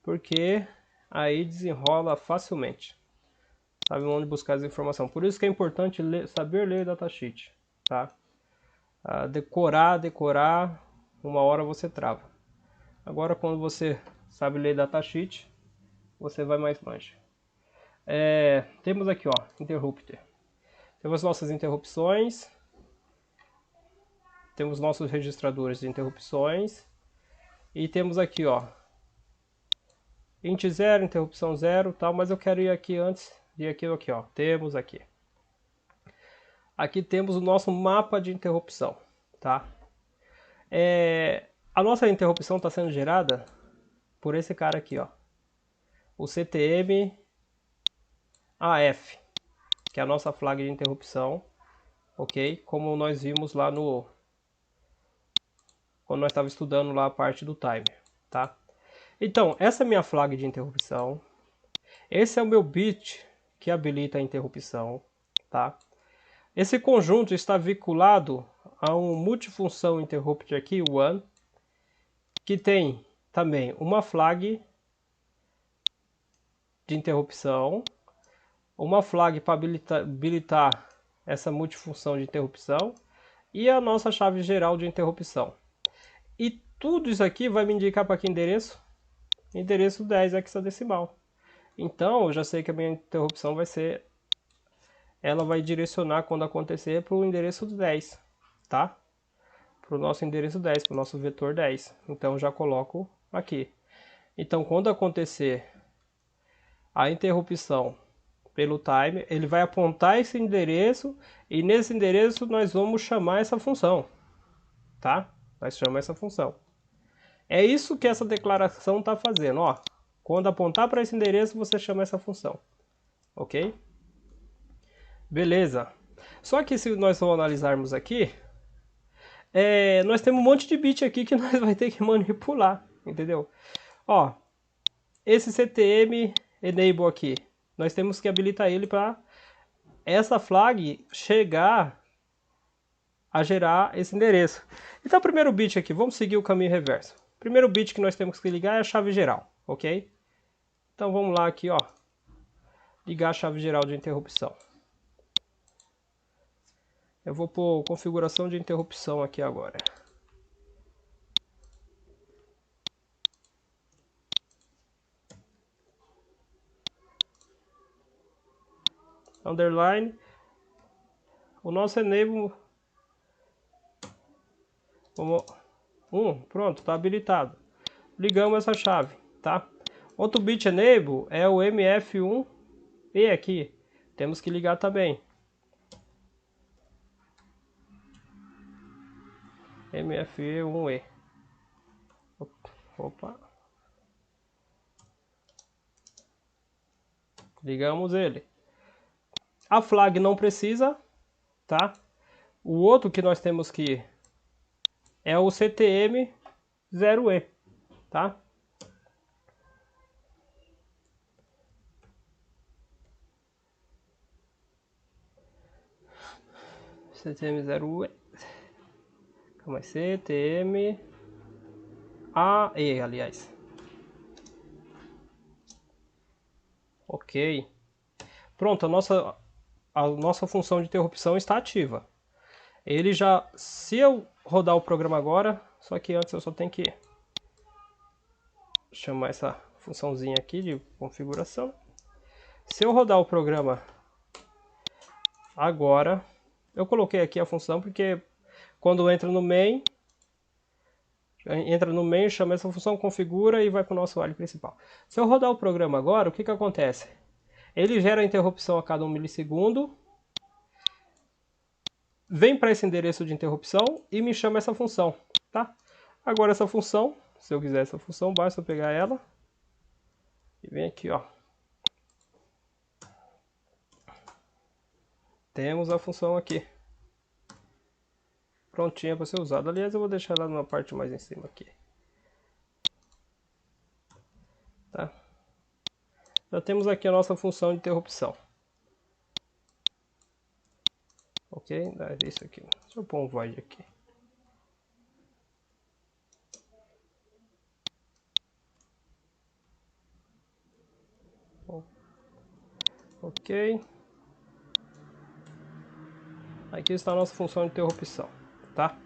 porque aí desenrola facilmente. Sabe onde buscar as informações. Por isso que é importante saber ler datasheet, tá? Decorar, uma hora você trava. Agora quando você sabe ler datasheet, você vai mais longe. Temos aqui, ó, interrupter. Temos nossas interrupções. Temos nossos registradores de interrupções. E temos aqui, ó, int 0, interrupção 0, tal, mas eu quero ir aqui antes de aqui, ó. Temos aqui. Aqui temos o nosso mapa de interrupção, tá? A nossa interrupção está sendo gerada por esse cara aqui, ó. O CTM AF, que é a nossa flag de interrupção, ok? Como nós vimos lá quando nós estávamos estudando lá a parte do timer, tá? Então, essa é a minha flag de interrupção. Esse é o meu bit que habilita a interrupção, tá? Esse conjunto está vinculado a um multifunção interrupt aqui, one, que tem também uma flag de interrupção, uma flag para habilitar essa multifunção de interrupção e a nossa chave geral de interrupção. E tudo isso aqui vai me indicar para que endereço? Endereço 10 hexadecimal. Então, eu já sei que a minha interrupção ela vai direcionar quando acontecer para o endereço 10, tá? Para o nosso endereço 10, para o nosso vetor 10. Então, eu já coloco aqui. Então, quando acontecer a interrupção pelo time, ele vai apontar esse endereço e nesse endereço nós vamos chamar essa função, tá? Nós chamamos essa função. É isso que essa declaração está fazendo, ó. Quando apontar para esse endereço, você chama essa função, ok? Beleza. Só que se nós for analisarmos aqui, nós temos um monte de bit aqui que nós vai ter que manipular, entendeu? Ó, esse CTM enable aqui, nós temos que habilitar ele para essa flag chegar a gerar esse endereço. Então, o primeiro bit aqui, vamos seguir o caminho reverso. O primeiro bit que nós temos que ligar é a chave geral, ok? Então, vamos lá aqui, ó, ligar a chave geral de interrupção. Eu vou pôr configuração de interrupção aqui agora. Underline. O nosso enable. Pronto, está habilitado. Ligamos essa chave, tá? Outro bit enable é o MF1E aqui. Temos que ligar também. MFE1E. Opa. Ligamos ele. A flag não precisa, tá? O outro que nós temos que é o CTM0E, tá? CTM0E. Calma aí, CTM AE, aliás. Ok. Pronto, a nossa função de interrupção está ativa. Ele já, se eu rodar o programa agora, só que antes eu só tenho que chamar essa funçãozinha aqui de configuração. Se eu rodar o programa agora, eu coloquei aqui a função porque quando entra no main, chama essa função, configura e vai para o nosso while principal. Se eu rodar o programa agora, o que acontece? Ele gera a interrupção a cada 1 milissegundo, vem para esse endereço de interrupção e me chama essa função, tá? Agora essa função, se eu quiser essa função, basta eu pegar ela e vem aqui, ó. Temos a função aqui. Prontinha para ser usada. Aliás, eu vou deixar ela na parte mais em cima aqui. Tá? Já temos aqui a nossa função de interrupção. Ok? É isso aqui. Deixa eu pôr um void aqui. Ok. Aqui está a nossa função de interrupção. Tá?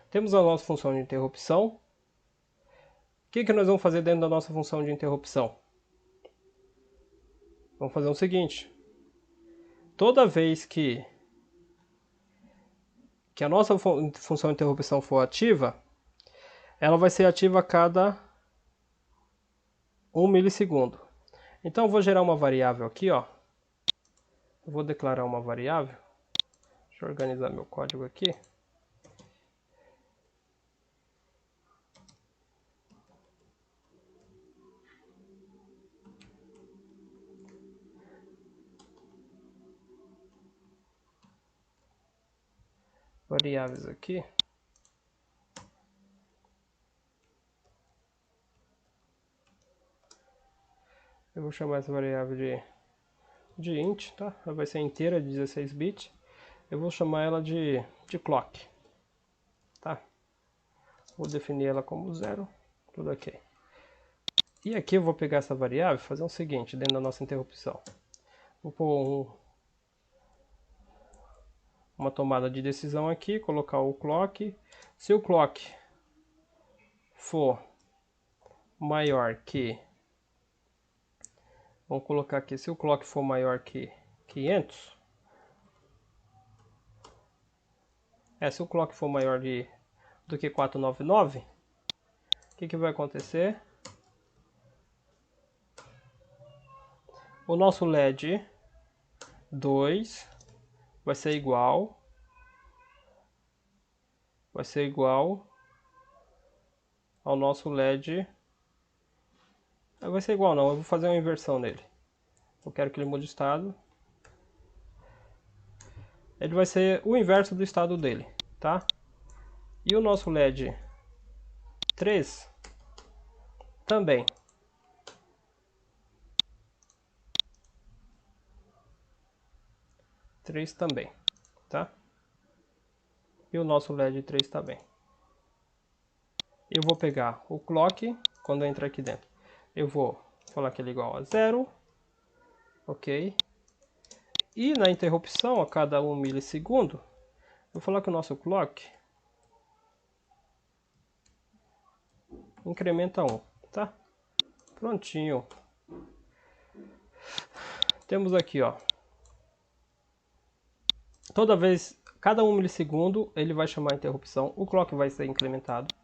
Temos a nossa função de interrupção. O que nós vamos fazer dentro da nossa função de interrupção? Vamos fazer o seguinte. Toda vez que a nossa função de interrupção for ativa, ela vai ser ativa a cada 1 milissegundo. Então eu vou gerar uma variável aqui, ó. Eu vou declarar uma variável. Deixa eu organizar meu código aqui. Variáveis aqui. Eu vou chamar essa variável de int, tá? Ela vai ser inteira de 16 bits. Eu vou chamar ela de clock, tá? Vou definir ela como 0, tudo ok. E aqui eu vou pegar essa variável e fazer o seguinte, dentro da nossa interrupção. Vou pôr uma tomada de decisão aqui, colocar o clock. Se o clock for maior que... Vamos colocar aqui, se o clock for maior que 500... se o clock for maior do que 499, o que vai acontecer? o nosso LED 2 vai ser igual ao nosso LED. Vai ser igual não, eu vou fazer uma inversão nele. Eu quero que ele mude de estado. Ele vai ser o inverso do estado dele, tá? E o nosso LED 3 também. Também, tá? E o nosso LED 3 também. Eu vou pegar o clock, quando eu entrar aqui dentro, eu vou falar que ele é igual a 0, ok? E na interrupção, a cada 1 milissegundo, eu vou falar que o nosso clock incrementa 1, tá? Prontinho. Temos aqui, ó. Toda vez, cada 1 milissegundo, ele vai chamar a interrupção, o clock vai ser incrementado.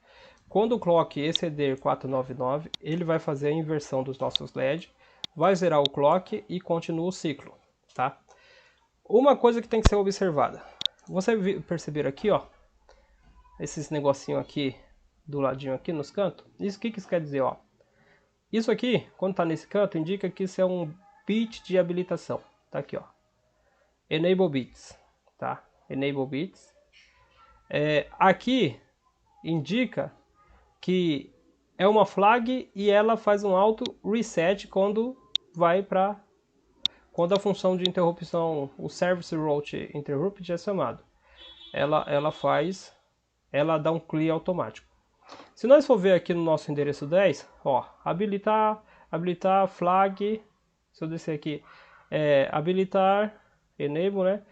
Quando o clock exceder 499, ele vai fazer a inversão dos nossos LED, vai zerar o clock e continua o ciclo, tá? Uma coisa que tem que ser observada. Você perceber aqui, ó, esses negocinho aqui do ladinho aqui nos cantos? Isso que isso quer dizer, ó? Isso aqui, quando tá nesse canto, indica que isso é um bit de habilitação. Tá aqui, ó. Enable bits, tá? Enable bits. Aqui indica que é uma flag e ela faz um auto reset quando a função de interrupção, o service route interrupt é chamado. Ela dá um clear automático. Se nós for ver aqui no nosso endereço 10, ó, habilitar flag, se eu descer aqui, habilitar, enable, né?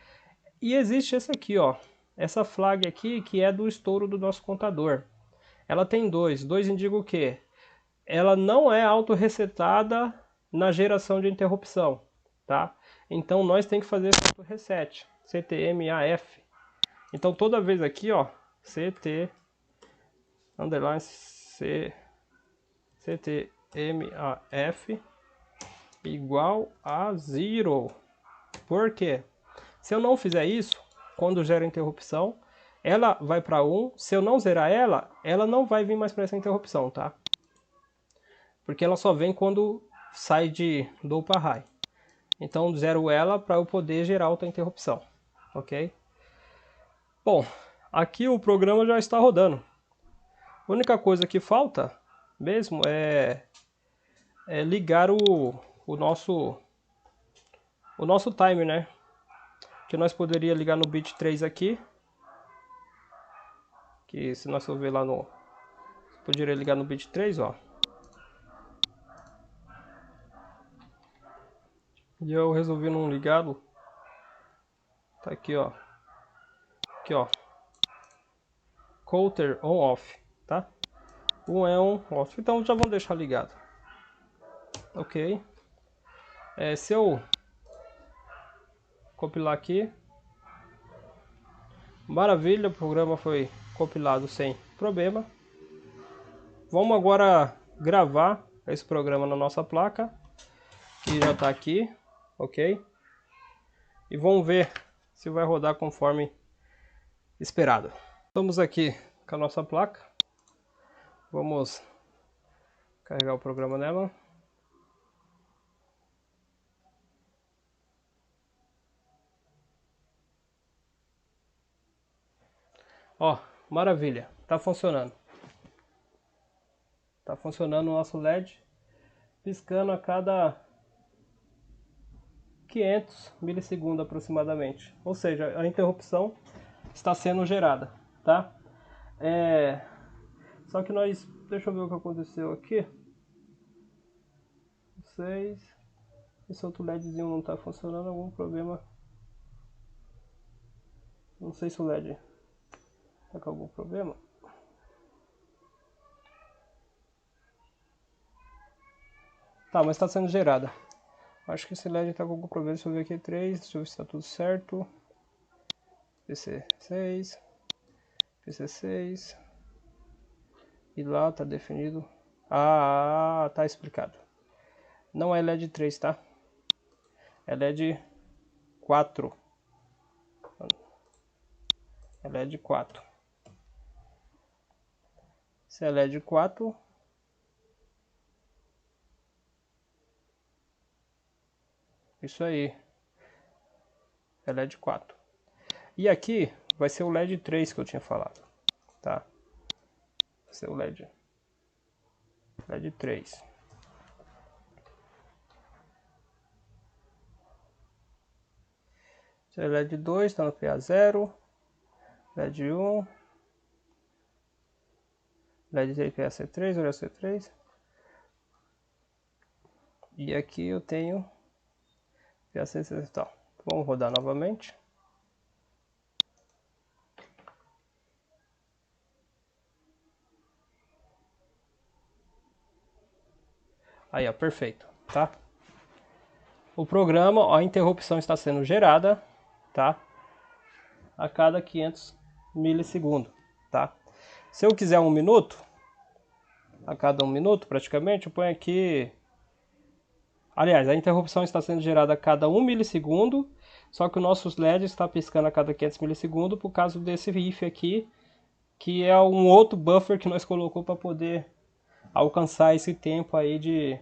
E existe esse aqui, ó, essa flag aqui que é do estouro do nosso contador. Ela tem dois indicam o quê? Ela não é auto-resetada na geração de interrupção, tá? Então nós tem que fazer esse auto-reset, CTMAF. Então toda vez aqui, ó, CT underline CTMAF igual a 0. Por quê? Se eu não fizer isso, quando gera interrupção, ela vai para 1. Se eu não zerar ela, ela não vai vir mais para essa interrupção, tá? Porque ela só vem quando sai de low para high. Então zero ela para eu poder gerar outra interrupção, ok? Bom, aqui o programa já está rodando. A única coisa que falta mesmo é ligar o nosso timer, né? Que nós poderia ligar no bit 3 aqui. Que se nós for ver lá no... Poderia ligar no bit 3, ó. E eu resolvi não ligá-lo. Tá aqui, ó. Aqui, ó. Counter on off, tá? Um é on off. Então já vamos deixar ligado. Ok. Se eu compilar aqui. Maravilha, o programa foi compilado sem problema. Vamos agora gravar esse programa na nossa placa, que já está aqui, ok? E vamos ver se vai rodar conforme esperado. Estamos aqui com a nossa placa. Vamos carregar o programa nela. Ó, maravilha, tá funcionando. Tá funcionando o nosso LED, piscando a cada 500 milissegundos aproximadamente. Ou seja, a interrupção está sendo gerada, tá? Só que nós... Deixa eu ver o que aconteceu aqui. 6. Esse outro LEDzinho não está funcionando, algum problema. Não sei se o LED está com algum problema. Tá, mas está sendo gerada. Acho que esse LED está com algum problema. Deixa eu ver aqui 3. Deixa eu ver se está tudo certo. PC6. PC6. E lá está definido. Ah, tá explicado. Não é LED 3, tá? é LED 4. É LED 4. Se é LED 4, isso aí, é LED 4. E aqui vai ser o LED 3 que eu tinha falado, tá? Vai ser o LED 3. Esse é LED 2, está no PA0, LED 1, LED 3, PAC3, olha C3. E aqui eu tenho PAC3 e tal. Vamos rodar novamente. Aí, ó, perfeito, tá? O programa, ó, a interrupção está sendo gerada, tá? A cada 500 milissegundos, tá? Se eu quiser 1 minuto, a cada 1 minuto praticamente, eu ponho aqui... Aliás, a interrupção está sendo gerada a cada 1 milissegundo, só que o nosso LED está piscando a cada 500 milissegundos por causa desse if aqui, que é um outro buffer que nós colocamos para poder alcançar esse tempo aí de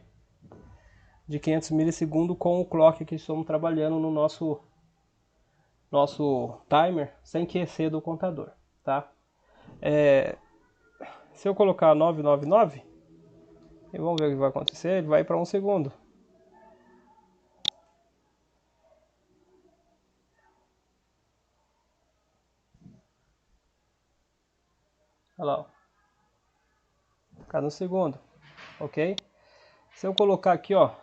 500 milissegundos com o clock que estamos trabalhando no nosso timer, sem que exceda o contador, tá? Se eu colocar 999, e vamos ver o que vai acontecer, ele vai para 1 segundo. Olha lá, ó. Cada 1 segundo, ok? Se eu colocar aqui, ó,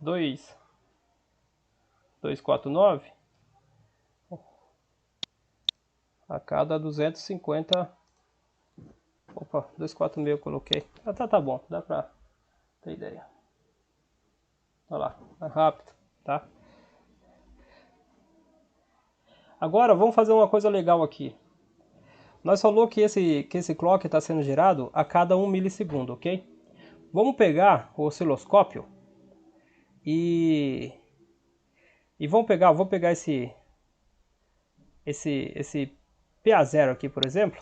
249 a cada 250. Opa, 246 eu coloquei. Ah, tá bom, dá pra ter ideia. Olha lá, é rápido, tá? Agora vamos fazer uma coisa legal aqui. Nós falou que esse clock está sendo gerado a cada 1 milissegundo, ok? Vamos pegar o osciloscópio e vou pegar esse PA0 aqui, por exemplo,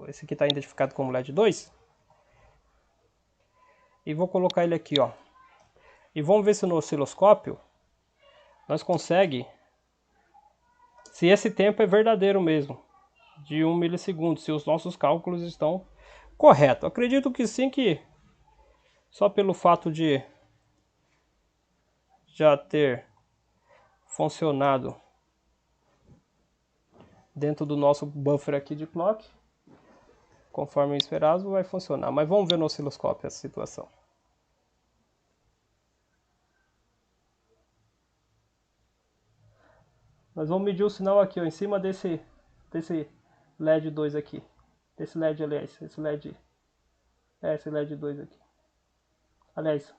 esse aqui está identificado como LED 2, e vou colocar ele aqui, ó. E vamos ver se no osciloscópio nós conseguimos, se esse tempo é verdadeiro mesmo, de 1 milissegundo, se os nossos cálculos estão corretos. Acredito que sim, que só pelo fato de já ter funcionado dentro do nosso buffer aqui de clock, conforme esperado, vai funcionar. Mas vamos ver no osciloscópio essa situação. Nós vamos medir o sinal aqui, ó, em cima desse LED 2 aqui. Desse LED, aliás, esse LED 2 aqui. Aliás,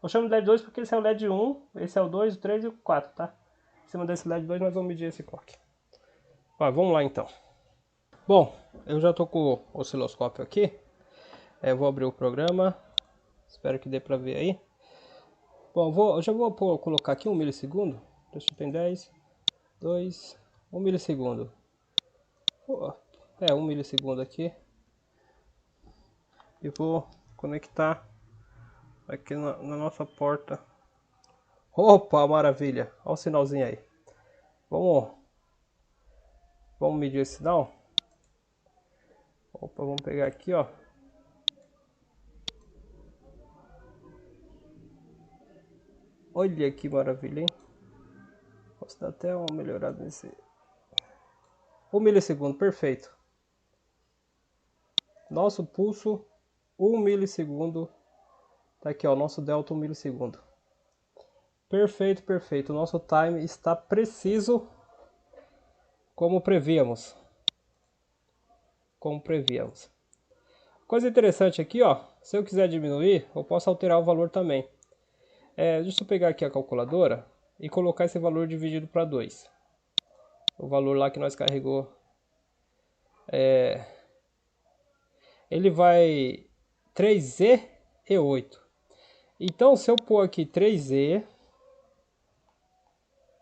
eu chamo de LED 2 porque esse é o LED 1, esse é o 2, o 3 e o 4, tá? Em cima desse LED 2 nós vamos medir esse clock. Vamos lá então. Bom, eu já estou com o osciloscópio aqui. Eu vou abrir o programa. Espero que dê para ver aí. Bom, eu já vou colocar aqui 1 milissegundo. Deixa eu ter 10, 2, 1 milissegundo. 1 milissegundo aqui. E vou conectar aqui na nossa porta. Opa, maravilha! Olha o sinalzinho aí. Vamos medir esse sinal. Opa, vamos pegar aqui, ó. Olha que maravilha, hein? Posso dar até uma melhorada nesse. 1 milissegundo, perfeito. Nosso pulso, 1 milissegundo. Tá aqui, ó, nosso delta 1 milissegundo. Perfeito, perfeito. O nosso time está preciso como prevíamos. Coisa interessante aqui, ó. Se eu quiser diminuir, eu posso alterar o valor também. Deixa eu pegar aqui a calculadora e colocar esse valor dividido para 2. O valor lá que nós carregou. Ele vai 3Z e 8. Então, se eu pôr aqui 3Z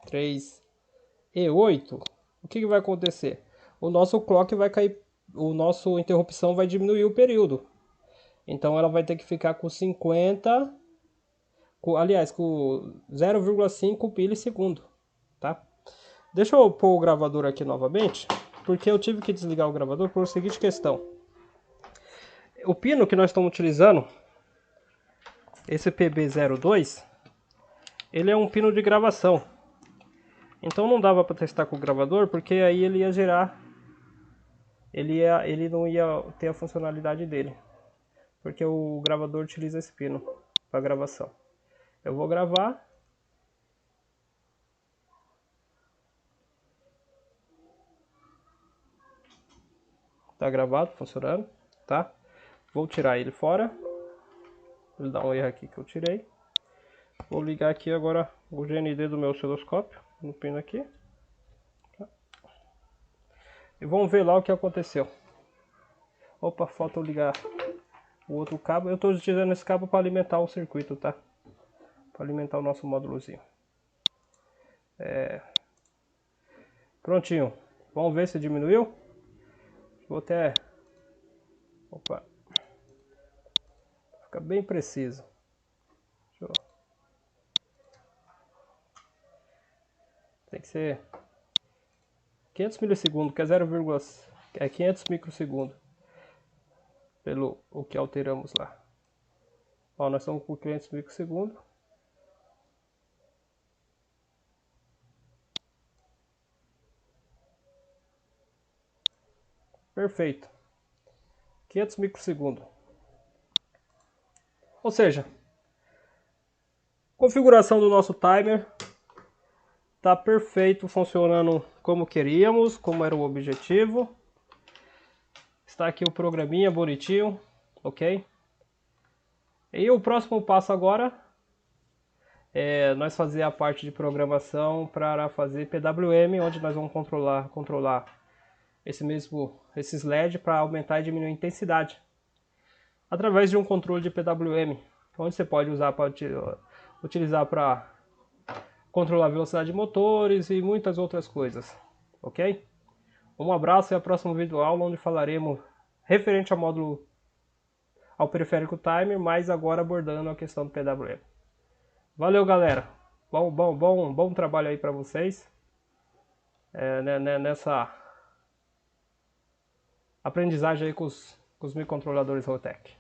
3 e 8, o que vai acontecer? O nosso clock vai cair, o nosso interrupção vai diminuir o período. Então ela vai ter que ficar com 50, aliás, com 0,5 milissegundo, tá? Deixa eu pôr o gravador aqui novamente, porque eu tive que desligar o gravador por seguinte questão. O pino que nós estamos utilizando, esse PB02, ele é um pino de gravação. Então não dava para testar com o gravador, porque aí ele ia gerar, ele não ia ter a funcionalidade dele, porque o gravador utiliza esse pino para gravação. Eu vou gravar. Tá gravado, funcionando, tá? Vou tirar ele fora. Vou dar um erro aqui que eu tirei. Vou ligar aqui agora o GND do meu osciloscópio, no pino aqui. Tá? E vamos ver lá o que aconteceu. Opa, falta eu ligar o outro cabo. Eu estou utilizando esse cabo para alimentar o circuito, tá? Para alimentar o nosso módulozinho. Prontinho. Vamos ver se diminuiu. Vou até... Opa. Fica bem preciso. Deixa eu... Tem que ser 500 milissegundos, que é 500 microsegundos. Pelo o que alteramos lá. Ó, nós estamos com 500 microsegundos. Perfeito. 500 microsegundos. Ou seja, configuração do nosso timer tá perfeito, funcionando como queríamos, como era o objetivo. Está aqui o programinha bonitinho, ok? E o próximo passo agora é nós fazer a parte de programação para fazer PWM, onde nós vamos controlar esses LED para aumentar e diminuir a intensidade através de um controle de PWM, onde você pode utilizar para controlar a velocidade de motores e muitas outras coisas, ok? Um abraço e a próxima videoaula onde falaremos referente ao periférico timer, mas agora abordando a questão do PWM. Valeu, galera! Bom trabalho aí para vocês nessa aprendizagem aí com os microcontroladores Rotec.